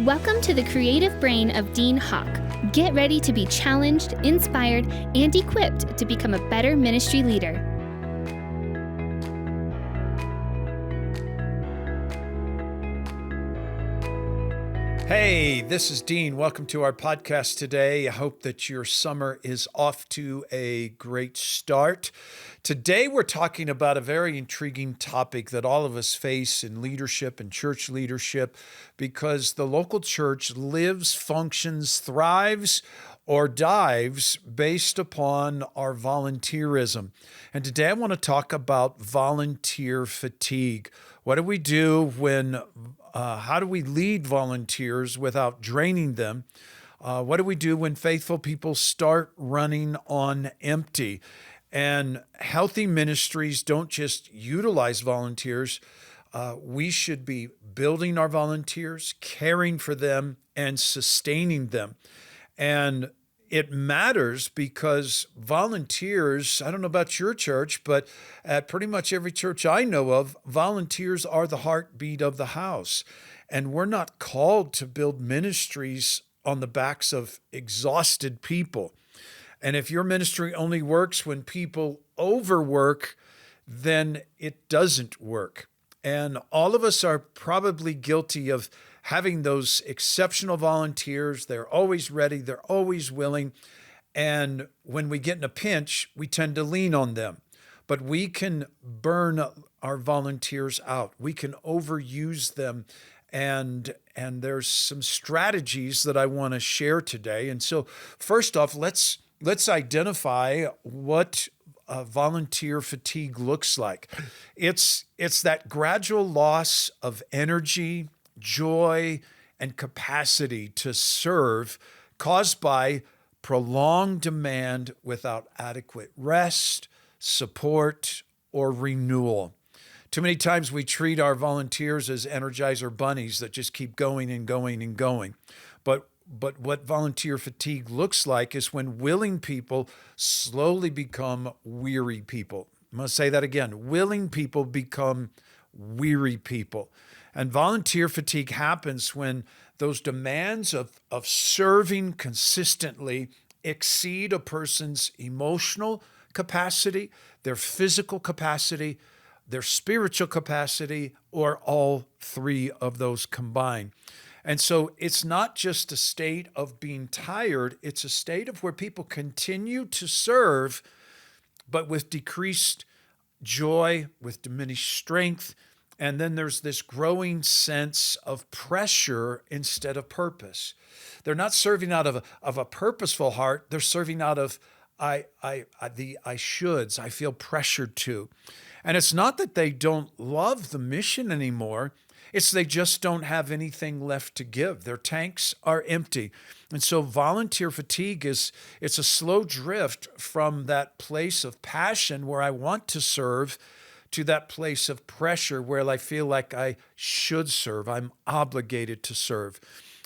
Welcome to the creative brain of Dean Hawk. Get ready to be challenged, inspired, and equipped to become a better ministry leader. Hey, this is Dean. Welcome to our podcast today. I hope that your summer is off to a great start. Today, we're talking about a very intriguing topic that all of us face in leadership and church leadership, because the local church lives, functions, thrives, or dives based upon our volunteerism. And today I want to talk about volunteer fatigue. What do we do how do we lead volunteers without draining them? What do we do when faithful people start running on empty? And healthy ministries don't just utilize volunteers. We should be building our volunteers, caring for them, and sustaining them. And it matters because volunteers, I don't know about your church, but at pretty much every church I know of, volunteers are the heartbeat of the house. And we're not called to build ministries on the backs of exhausted people. And if your ministry only works when people overwork, then it doesn't work. And all of us are probably guilty of having those exceptional volunteers. They're always ready, they're always willing. And when we get in a pinch, we tend to lean on them. But we can burn our volunteers out. We can overuse them. And there's some strategies that I want to share today. And so first off, let's identify what volunteer fatigue looks like. It's that gradual loss of energy, joy, and capacity to serve caused by prolonged demand without adequate rest, support, or renewal. Too many times we treat our volunteers as Energizer bunnies that just keep going and going and going. But what volunteer fatigue looks like is when willing people slowly become weary people. I'm going to say that again. Willing people become weary people. And volunteer fatigue happens when those demands of serving consistently exceed a person's emotional capacity, their physical capacity, their spiritual capacity, or all three of those combined. And so it's not just a state of being tired, it's a state of where people continue to serve, but with decreased joy, with diminished strength. And then there's this growing sense of pressure instead of purpose. They're not serving out of a purposeful heart. They're serving out of the I shoulds. I feel pressured to. And it's not that they don't love the mission anymore. It's they just don't have anything left to give. Their tanks are empty. And so volunteer fatigue it's a slow drift from that place of passion where I want to serve to that place of pressure where I feel like I should serve. I'm obligated to serve.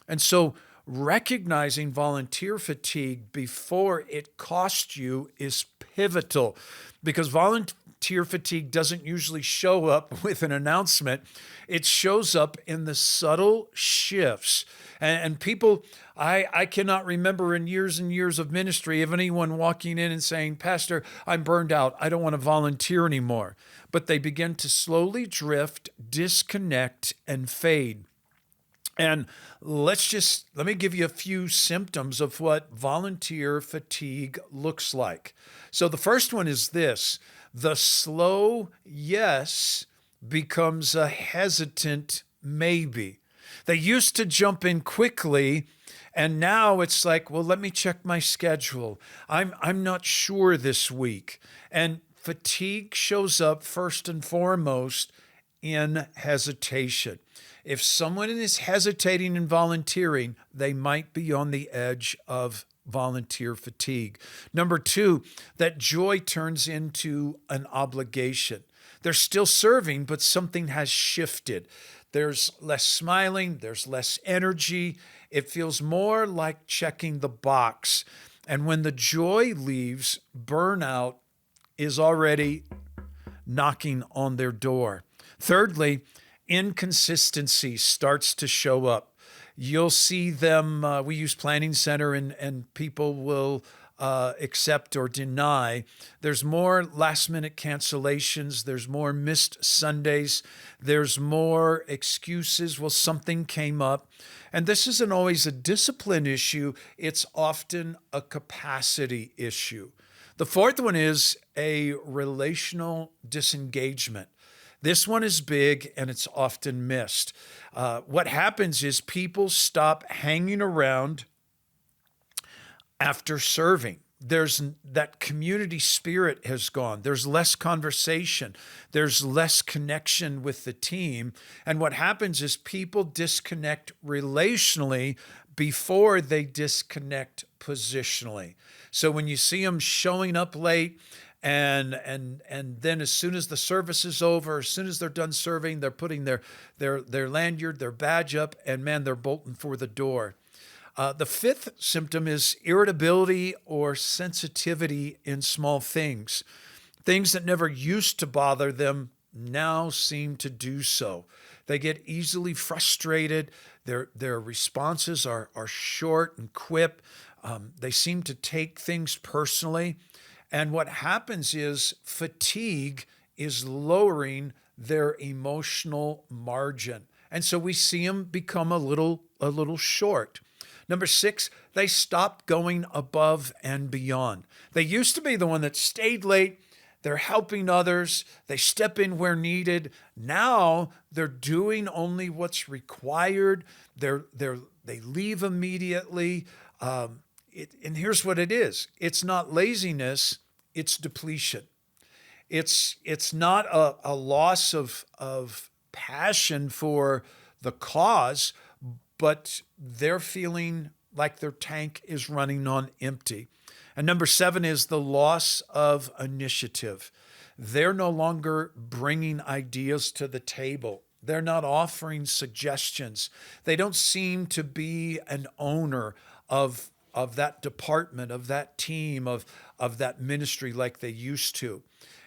And so recognizing volunteer fatigue before it costs you is pivotal, because volunteer fatigue doesn't usually show up with an announcement. It shows up in the subtle shifts. And people, I cannot remember in years and years of ministry of anyone walking in and saying, "Pastor, I'm burned out. I don't want to volunteer anymore." But they begin to slowly drift, disconnect, and fade. And let me give you a few symptoms of what volunteer fatigue looks like. So the first one is this: the slow yes becomes a hesitant maybe. They used to jump in quickly, and now it's like, well, let me check my schedule. I'm not sure this week. And fatigue shows up first and foremost in hesitation. If someone is hesitating in volunteering, they might be on the edge of volunteer fatigue. Number two, that joy turns into an obligation. They're still serving, but something has shifted. There's less smiling, there's less energy. It feels more like checking the box. And when the joy leaves, burnout is already knocking on their door. Thirdly, inconsistency starts to show up. You'll see them, we use Planning Center, and people will accept or deny. There's more last minute cancellations. There's more missed Sundays. There's more excuses. Well, something came up. And this isn't always a discipline issue. It's often a capacity issue. The fourth one is a relational disengagement. This one is big and it's often missed. What happens is people stop hanging around after serving. There's that community spirit has gone. There's less conversation. There's less connection with the team. And what happens is people disconnect relationally before they disconnect positionally. So when you see them showing up late, and then as soon as the service is over, as soon as they're done serving, they're putting their lanyard, their badge up, and man, they're bolting for the door. The fifth symptom is irritability or sensitivity in small things. Things that never used to bother them now seem to do so. They get easily frustrated. Their responses are short and quip. They seem to take things personally. And what happens is fatigue is lowering their emotional margin. And so we see them become a little short. Number 6, they stop going above and beyond. They used to be the one that stayed late. They're helping others. They step in where needed. Now they're doing only what's required. They leave immediately. And here's what it is. It's not laziness. It's depletion. It's not a loss of passion for the cause, but they're feeling like their tank is running on empty. And number 7 is the loss of initiative. They're no longer bringing ideas to the table. They're not offering suggestions. They don't seem to be an owner of that department, of that team, of that ministry like they used to.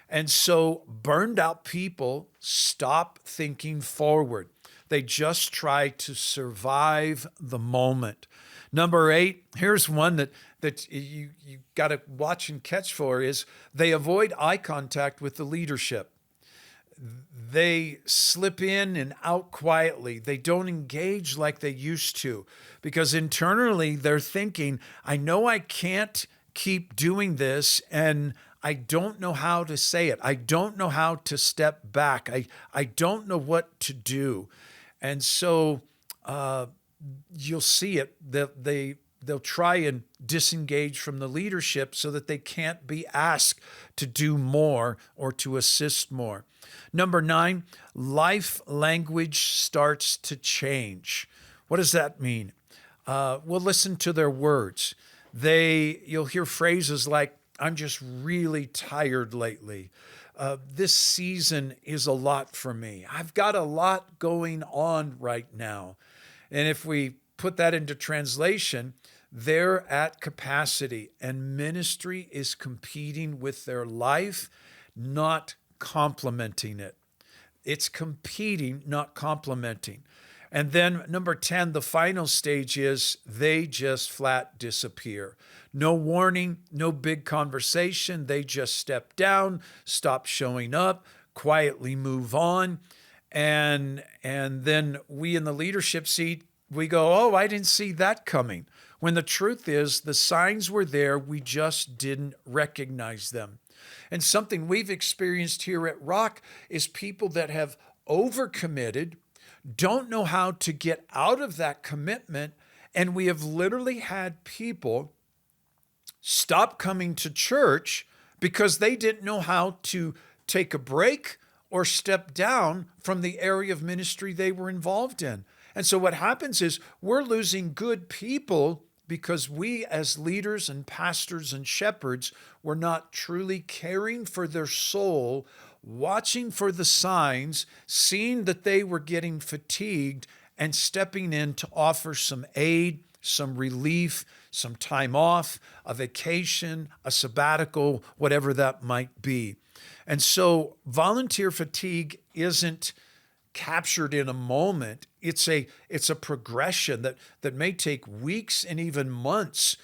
And so burned out people stop thinking forward. They just try to survive the moment. Number 8, here's one that you got to watch and catch for, is they avoid eye contact with the leadership. They slip in and out quietly. They don't engage like they used to because internally they're thinking, I know I can't keep doing this and I don't know how to say it. I don't know how to step back. I don't know what to do. And so you'll see it that they'll try and disengage from the leadership so that they can't be asked to do more or to assist more. Number 9, life language starts to change. What does that mean? Well, listen to their words. You'll hear phrases like, I'm just really tired lately. This season is a lot for me. I've got a lot going on right now. And if we put that into translation, they're at capacity and ministry is competing with their life, not complementing it. It's competing, not complementing. And then number 10, the final stage is they just flat disappear. No warning, no big conversation. They just step down, stop showing up, quietly move on. And then we in the leadership seat, we go, oh, I didn't see that coming. When the truth is the signs were there, we just didn't recognize them. And something we've experienced here at Rock is people that have overcommitted, don't know how to get out of that commitment. And we have literally had people stop coming to church because they didn't know how to take a break or step down from the area of ministry they were involved in. And so what happens is we're losing good people because we as leaders and pastors and shepherds were not truly caring for their soul, watching for the signs, seeing that they were getting fatigued and stepping in to offer some aid, some relief, some time off, a vacation, a sabbatical, whatever that might be. And so volunteer fatigue isn't captured in a moment. It's a progression that may take weeks and even months.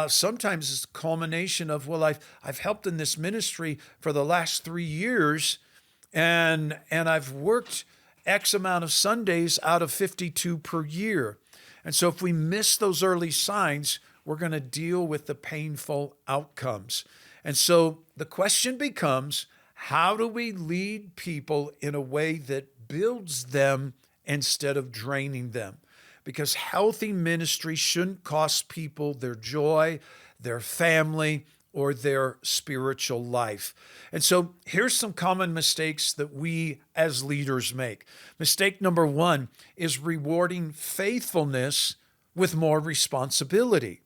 Sometimes it's a culmination of, well, I've helped in this ministry for the last 3 years, and I've worked X amount of Sundays out of 52 per year. And so if we miss those early signs, we're going to deal with the painful outcomes. And so the question becomes, how do we lead people in a way that builds them instead of draining them? Because healthy ministry shouldn't cost people their joy, their family, or their spiritual life. And so here's some common mistakes that we as leaders make. Mistake number 1 is rewarding faithfulness with more responsibility.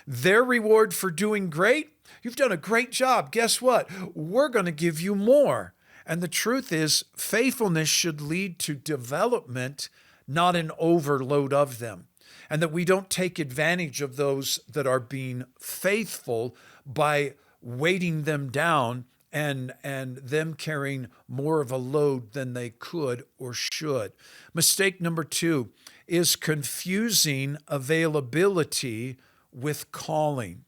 Their reward for doing great, you've done a great job. Guess what? We're going to give you more. And the truth is, faithfulness should lead to development, not an overload of them. And that we don't take advantage of those that are being faithful by weighting them down and them carrying more of a load than they could or should. Mistake number 2 is confusing availability with calling.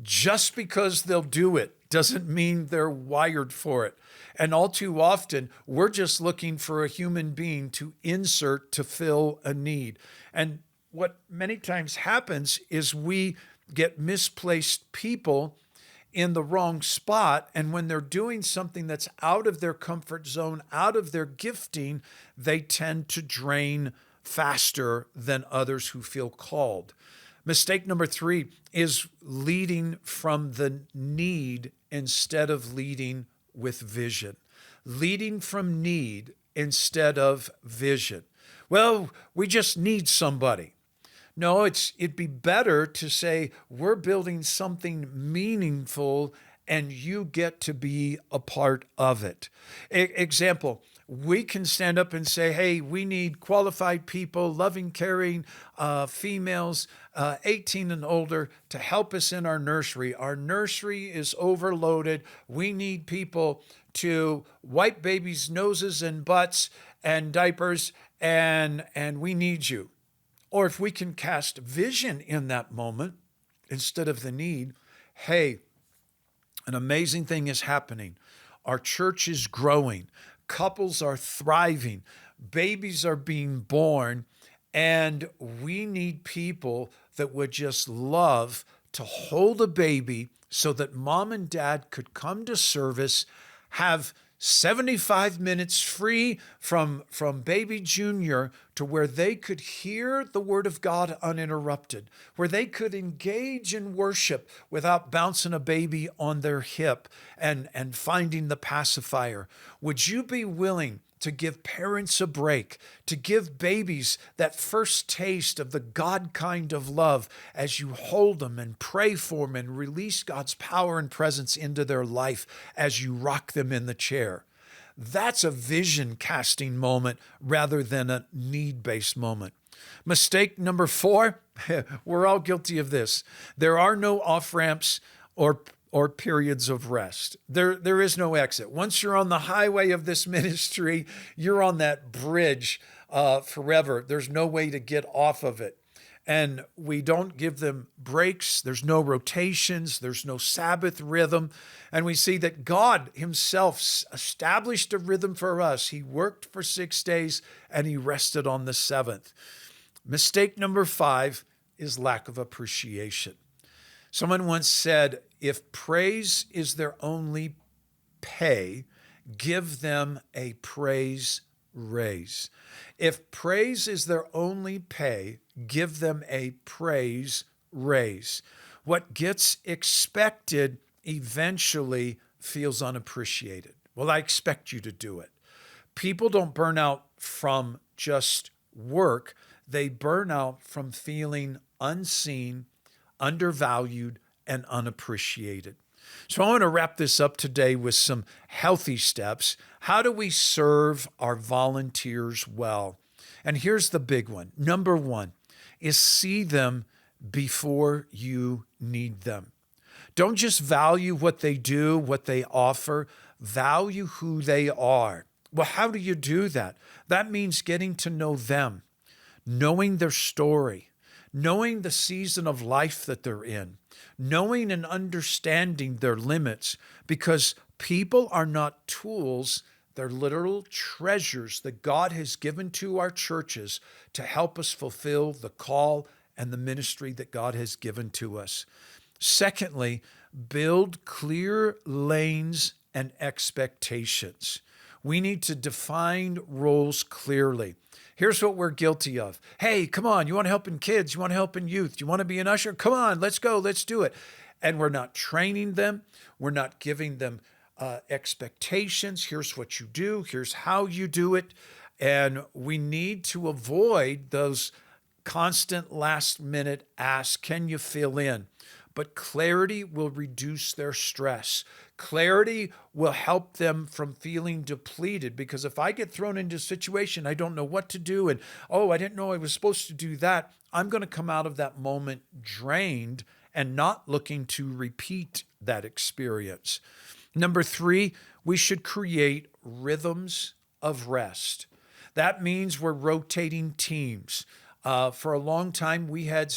Just because they'll do it doesn't mean they're wired for it. And all too often, we're just looking for a human being to insert to fill a need. And what many times happens is we get misplaced people in the wrong spot. And when they're doing something that's out of their comfort zone, out of their gifting, they tend to drain faster than others who feel called. Mistake number 3 is leading from the need instead of leading with vision. Leading from need instead of vision. Well, we just need somebody. No, it'd be better to say we're building something meaningful and you get to be a part of it. Example, we can stand up and say, hey, we need qualified people, loving, caring females, 18 and older to help us in our nursery. Our nursery is overloaded. We need people to wipe babies' noses and butts and diapers, and we need you. Or if we can cast vision in that moment instead of the need, hey, an amazing thing is happening. Our church is growing. Couples are thriving. Babies are being born. And we need people that would just love to hold a baby so that mom and dad could come to service, have 75 minutes free from baby junior to where they could hear the word of God uninterrupted, where they could engage in worship without bouncing a baby on their hip and finding the pacifier. Would you be willing to give parents a break, to give babies that first taste of the God kind of love as you hold them and pray for them and release God's power and presence into their life as you rock them in the chair? That's a vision casting moment rather than a need-based moment. Mistake number 4, we're all guilty of this. There are no off-ramps or periods of rest. There is no exit. Once you're on the highway of this ministry, you're on that bridge forever. There's no way to get off of it. And we don't give them breaks. There's no rotations. There's no Sabbath rhythm. And we see that God himself established a rhythm for us. He worked for 6 days and he rested on the 7th. Mistake number 5 is lack of appreciation. Someone once said, if praise is their only pay, give them a praise raise. If praise is their only pay, give them a praise raise. What gets expected eventually feels unappreciated. Well, I expect you to do it. People don't burn out from just work. They burn out from feeling unseen, undervalued, and unappreciated. So I want to wrap this up today with some healthy steps. How do we serve our volunteers well? And here's the big one. Number 1 is see them before you need them. Don't just value what they do, what they offer. Value who they are. Well, how do you do that? That means getting to know them, knowing their story, knowing the season of life that they're in, knowing and understanding their limits, because people are not tools, they're literal treasures that God has given to our churches to help us fulfill the call and the ministry that God has given to us. Secondly, build clear lanes and expectations. We need to define roles clearly. Here's what we're guilty of. Hey, come on, you want to help in kids? You want to help in youth? You want to be an usher? Come on, let's go, let's do it. And we're not training them. We're not giving them expectations. Here's what you do. Here's how you do it. And we need to avoid those constant last minute asks, can you fill in? But clarity will reduce their stress. Clarity will help them from feeling depleted, because if I get thrown into a situation, I don't know what to do, and I didn't know I was supposed to do that, I'm going to come out of that moment drained and not looking to repeat that experience. Number 3, we should create rhythms of rest. That means we're rotating teams. For a long time, we had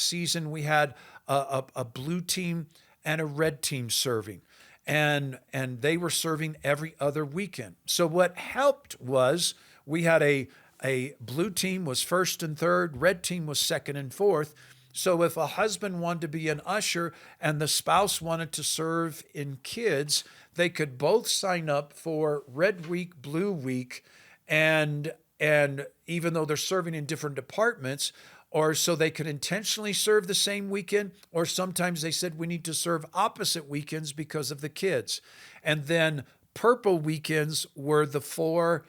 a blue team and a red team serving, and they were serving every other weekend. So what helped was we had a blue team was first and third, red team was second and fourth. So if a husband wanted to be an usher and the spouse wanted to serve in kids, they could both sign up for red week, blue week, and even though they're serving in different departments, or so they could intentionally serve the same weekend, or sometimes they said we need to serve opposite weekends because of the kids. And then purple weekends were the 4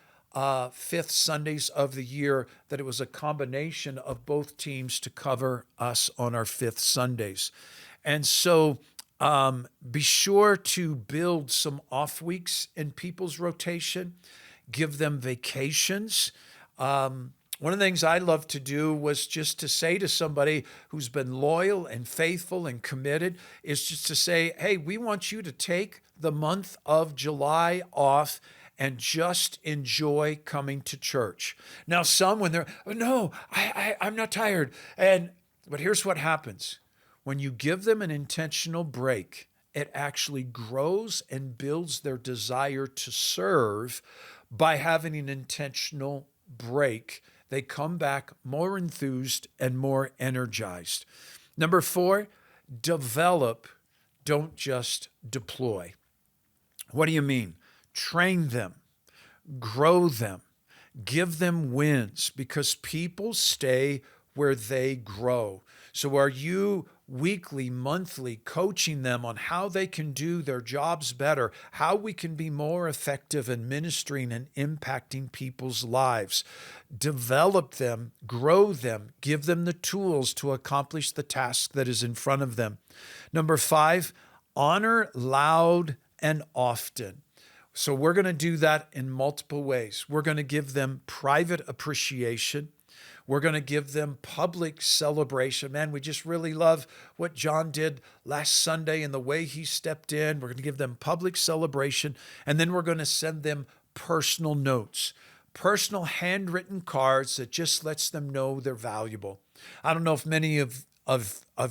fifth Sundays of the year, that it was a combination of both teams to cover us on our fifth Sundays. And so be sure to build some off weeks in people's rotation, give them vacations. One of the things I love to do was just to say to somebody who's been loyal and faithful and committed, is just to say, hey, we want you to take the month of July off and just enjoy coming to church. Now, some, when they're, no, I'm not tired. But here's what happens. When you give them an intentional break, it actually grows and builds their desire to serve by having an intentional break. They come back more enthused and more energized. Number 4, develop, don't just deploy. What do you mean? Train them, grow them, give them wins, because people stay where they grow. So are you weekly, monthly coaching them on how they can do their jobs better, how we can be more effective in ministering and impacting people's lives? Develop them, grow them, give them the tools to accomplish the task that is in front of them. Number 5, honor loud and often. So we're going to do that in multiple ways. We're going to give them private appreciation. We're going to give them public celebration. Man, we just really love what John did last Sunday and the way he stepped in. We're going to give them public celebration. And then we're going to send them personal notes, personal handwritten cards that just lets them know they're valuable. I don't know if many of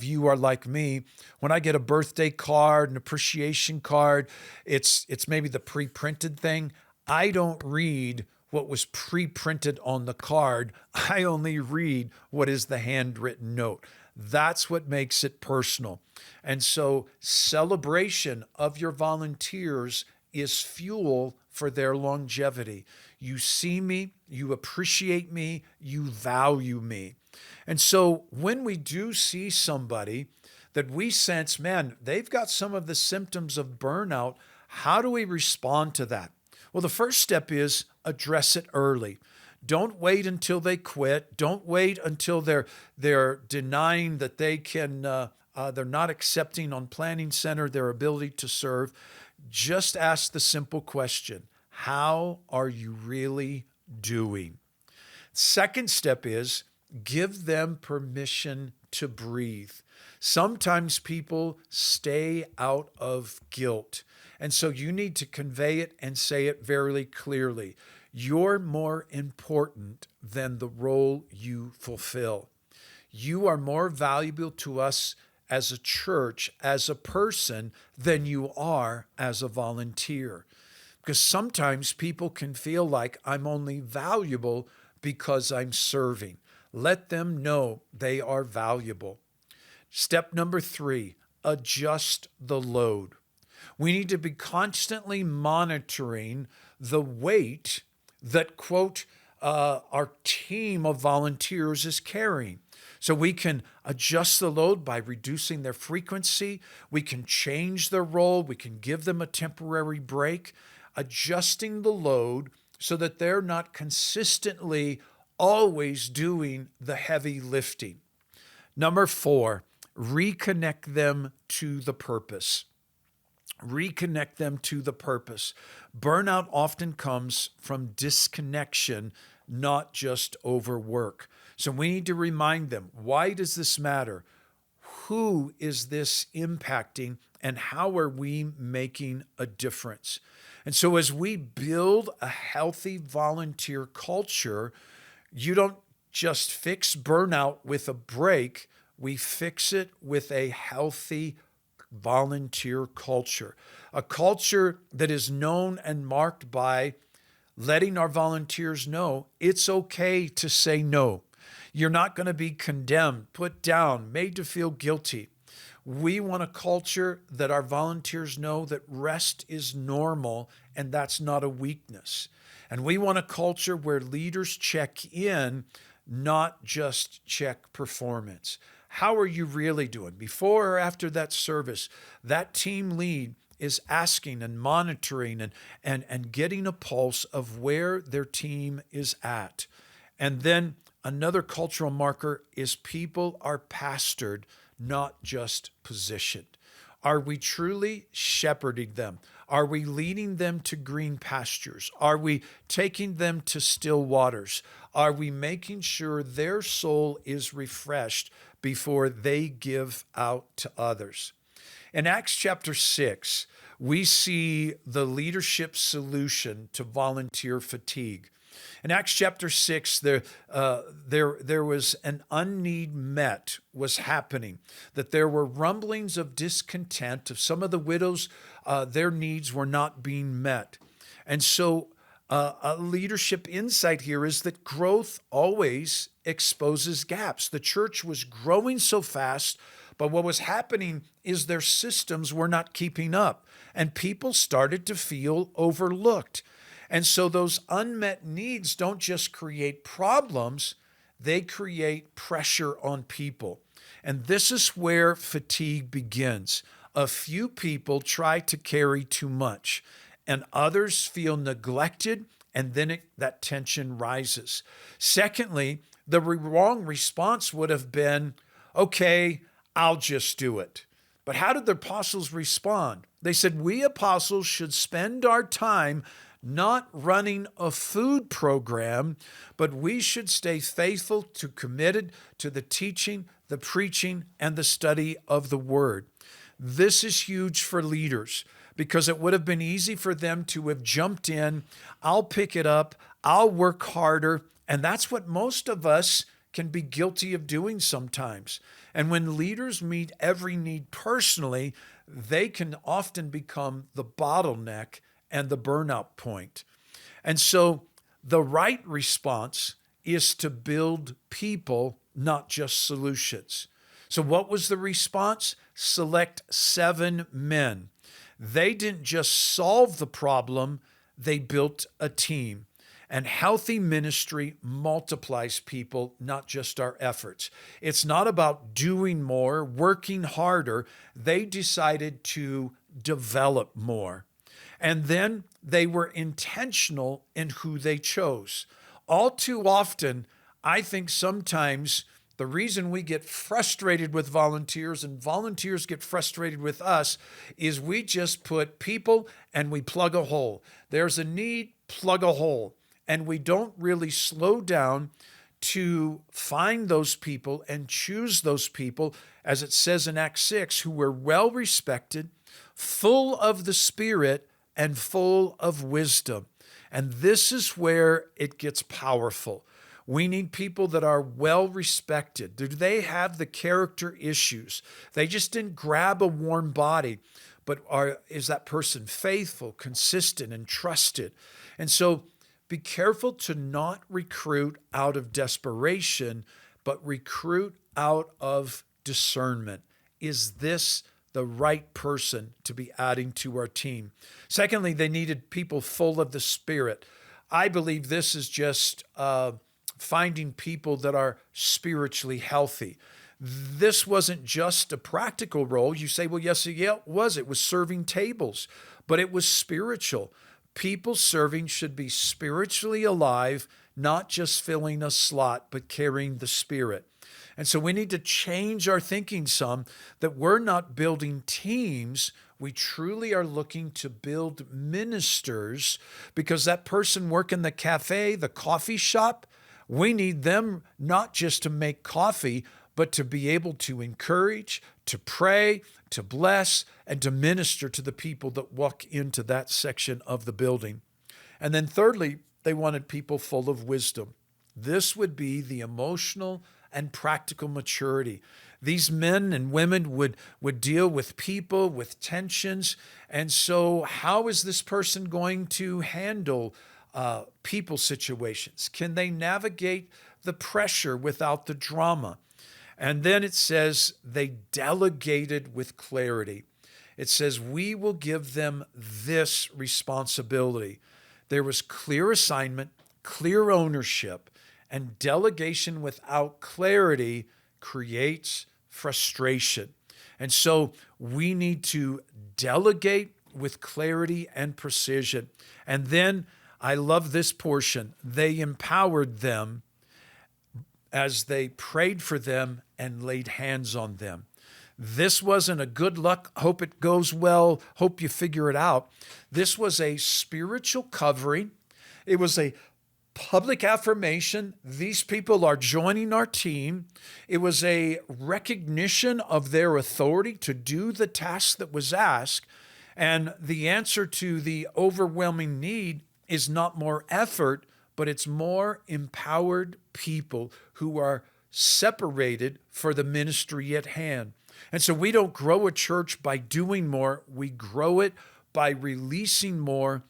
you are like me. When I get a birthday card, an appreciation card, it's maybe the pre-printed thing. I don't read what was pre-printed on the card. I only read what is the handwritten note. That's what makes it personal. And so celebration of your volunteers is fuel for their longevity. You see me, you appreciate me, you value me. And so when we do see somebody that we sense, man, they've got some of the symptoms of burnout, how do we respond to that? Well, the first step is address it early. Don't wait until they quit. Don't wait until they're denying that they can, they're not accepting on Planning Center their ability to serve. Just ask the simple question, how are you really doing? Second step is give them permission to breathe. Sometimes people stay out of guilt. And so you need to convey it and say it very clearly. You're more important than the role you fulfill. You are more valuable to us as a church, as a person, than you are as a volunteer. Because sometimes people can feel like I'm only valuable because I'm serving. Let them know they are valuable. Step number 3, adjust the load. We need to be constantly monitoring the weight that, quote, our team of volunteers is carrying. So we can adjust the load by reducing their frequency. We can change their role. We can give them a temporary break, adjusting the load so that they're not consistently always doing the heavy lifting. Number 4, reconnect them to the purpose. Reconnect them to the purpose. Burnout often comes from disconnection, not just overwork. So we need to remind them, why does this matter? Who is this impacting, and how are we making a difference? And so as we build a healthy volunteer culture, you don't just fix burnout with a break, we fix it with a healthy volunteer culture, a culture that is known and marked by letting our volunteers know it's okay to say no. You're not going to be condemned, put down, made to feel guilty. We want a culture that our volunteers know that rest is normal and that's not a weakness. And we want a culture where leaders check in, not just check performance. How are you really doing? Before or after that service, that team lead is asking and monitoring and getting a pulse of where their team is at. And then another cultural marker is people are pastored, not just positioned. Are we truly shepherding them? Are we leading them to green pastures? Are we taking them to still waters? Are we making sure their soul is refreshed before they give out to others? In Acts chapter 6, we see the leadership solution to volunteer fatigue. In Acts chapter 6, there was an unneed met was happening, that there were rumblings of discontent of some of the widows, their needs were not being met. And so a leadership insight here is that growth always exposes gaps. The church was growing so fast, but what was happening is their systems were not keeping up, and people started to feel overlooked. And so those unmet needs don't just create problems, they create pressure on people. And this is where fatigue begins. A few people try to carry too much, and others feel neglected, and then that tension rises. Secondly, the wrong response would have been, okay, I'll just do it. But how did the apostles respond? They said, we apostles should spend our time not running a food program, but we should stay faithful to committed to the teaching, the preaching, and the study of the word. This is huge for leaders because it would have been easy for them to have jumped in. I'll pick it up. I'll work harder. And that's what most of us can be guilty of doing sometimes. And when leaders meet every need personally, they can often become the bottleneck and the burnout point. And so the right response is to build people, not just solutions. So what was the response? Select 7 men. They didn't just solve the problem, they built a team. And healthy ministry multiplies people, not just our efforts. It's not about doing more, working harder. They decided to develop more. And then they were intentional in who they chose. All too often, I think sometimes the reason we get frustrated with volunteers and volunteers get frustrated with us is we just put people and we plug a hole. There's a need, plug a hole. And we don't really slow down to find those people and choose those people, as it says in Acts 6, who were well respected, full of the Spirit, and full of wisdom. And this is where it gets powerful. We need people that are well respected. Do they have the character issues? They just didn't grab a warm body, but is that person faithful, consistent, and trusted? And so be careful to not recruit out of desperation, but recruit out of discernment. Is this the right person to be adding to our team? Secondly, they needed people full of the Spirit. I believe this is just finding people that are spiritually healthy. This wasn't just a practical role. You say, well, yes, it was. It was serving tables, but it was spiritual. People serving should be spiritually alive, not just filling a slot, but carrying the Spirit. And so we need to change our thinking some, that we're not building teams. We truly are looking to build ministers, because that person working the cafe, the coffee shop, we need them not just to make coffee, but to be able to encourage, to pray, to bless, and to minister to the people that walk into that section of the building. And then thirdly, they wanted people full of wisdom. This would be the emotional and practical maturity. These men and women would deal with people, with tensions. And so how is this person going to handle people situations? Can they navigate the pressure without the drama? And then it says they delegated with clarity. It says we will give them this responsibility. There was clear assignment, clear ownership, and delegation without clarity creates frustration. And so we need to delegate with clarity and precision. And then I love this portion. They empowered them as they prayed for them and laid hands on them. This wasn't a good luck, hope it goes well, hope you figure it out. This was a spiritual covering. It was a public affirmation. These people are joining our team. It was a recognition of their authority to do the task that was asked. And the answer to the overwhelming need is not more effort, but it's more empowered people who are separated for the ministry at hand. And so we don't grow a church by doing more. We grow it by releasing more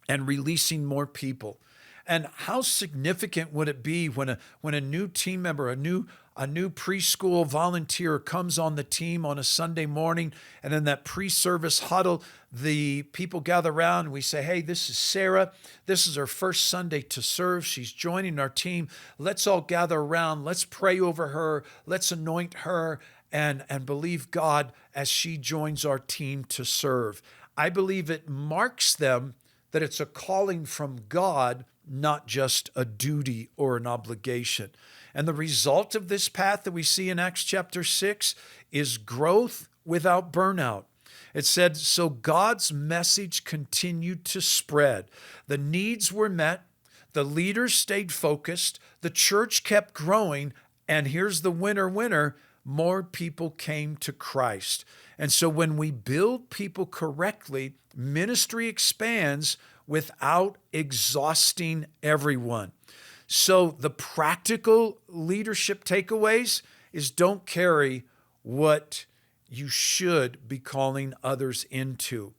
and releasing more people. And how significant would it be when a new team member, a new preschool volunteer comes on the team on a Sunday morning, and in that pre-service huddle, the people gather around and we say, hey, this is Sarah. This is her first Sunday to serve. She's joining our team. Let's all gather around. Let's pray over her. Let's anoint her and believe God as she joins our team to serve. I believe it marks them that it's a calling from God, not just a duty or an obligation. And the result of this path that we see in Acts chapter 6 is growth without burnout. It said, so God's message continued to spread. The needs were met. The leaders stayed focused. The church kept growing. And here's the winner, more people came to Christ. And so when we build people correctly, ministry expands without exhausting everyone. So the practical leadership takeaways is don't carry what you should be calling others into.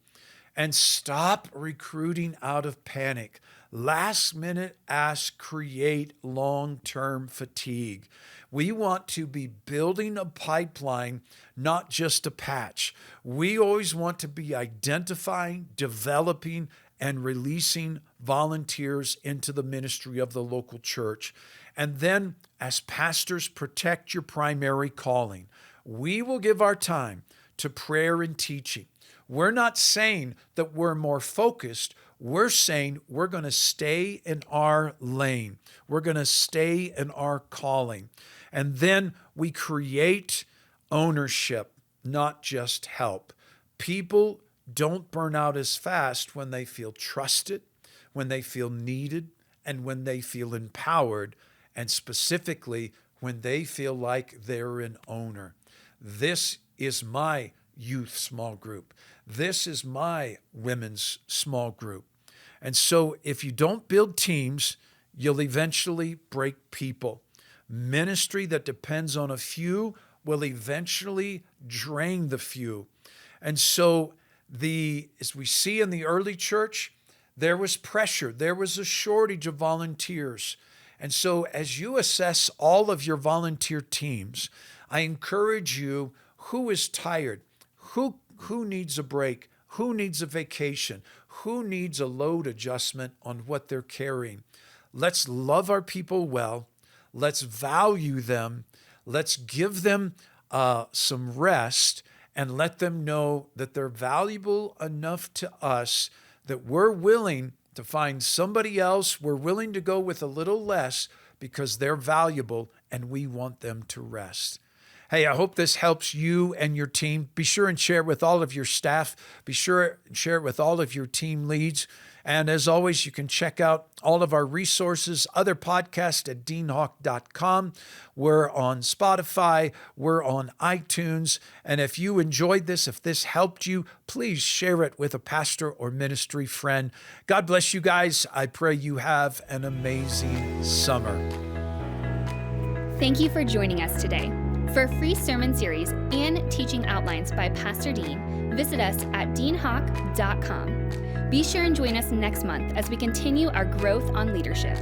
And stop recruiting out of panic. Last minute asks create long-term fatigue. We want to be building a pipeline, not just a patch. We always want to be identifying, developing, and releasing volunteers into the ministry of the local church. And then, as pastors, protect your primary calling. We will give our time to prayer and teaching. We're not saying that we're more focused. We're saying we're going to stay in our lane. We're going to stay in our calling. And then we create ownership, not just help. People don't burn out as fast when they feel trusted, when they feel needed, and when they feel empowered, and specifically when they feel like they're an owner. This is my youth small group. This is my women's small group. And so if you don't build teams, you'll eventually break people. Ministry that depends on a few will eventually drain the few. And so as we see in the early church, there was pressure. There was a shortage of volunteers. And so as you assess all of your volunteer teams, I encourage you, who is tired? Who needs a break? Who needs a vacation? Who needs a load adjustment on what they're carrying? Let's love our people well. Let's value them. Let's give them some rest and let them know that they're valuable enough to us that we're willing to find somebody else. We're willing to go with a little less because they're valuable and we want them to rest. Hey, I hope this helps you and your team. Be sure and share it with all of your staff. Be sure and share it with all of your team leads. And as always, you can check out all of our resources, other podcasts at deanhawk.com. We're on Spotify. We're on iTunes. And if you enjoyed this, if this helped you, please share it with a pastor or ministry friend. God bless you guys. I pray you have an amazing summer. Thank you for joining us today. For a free sermon series and teaching outlines by Pastor Dean, visit us at deanhawk.com. Be sure and join us next month as we continue our growth on leadership.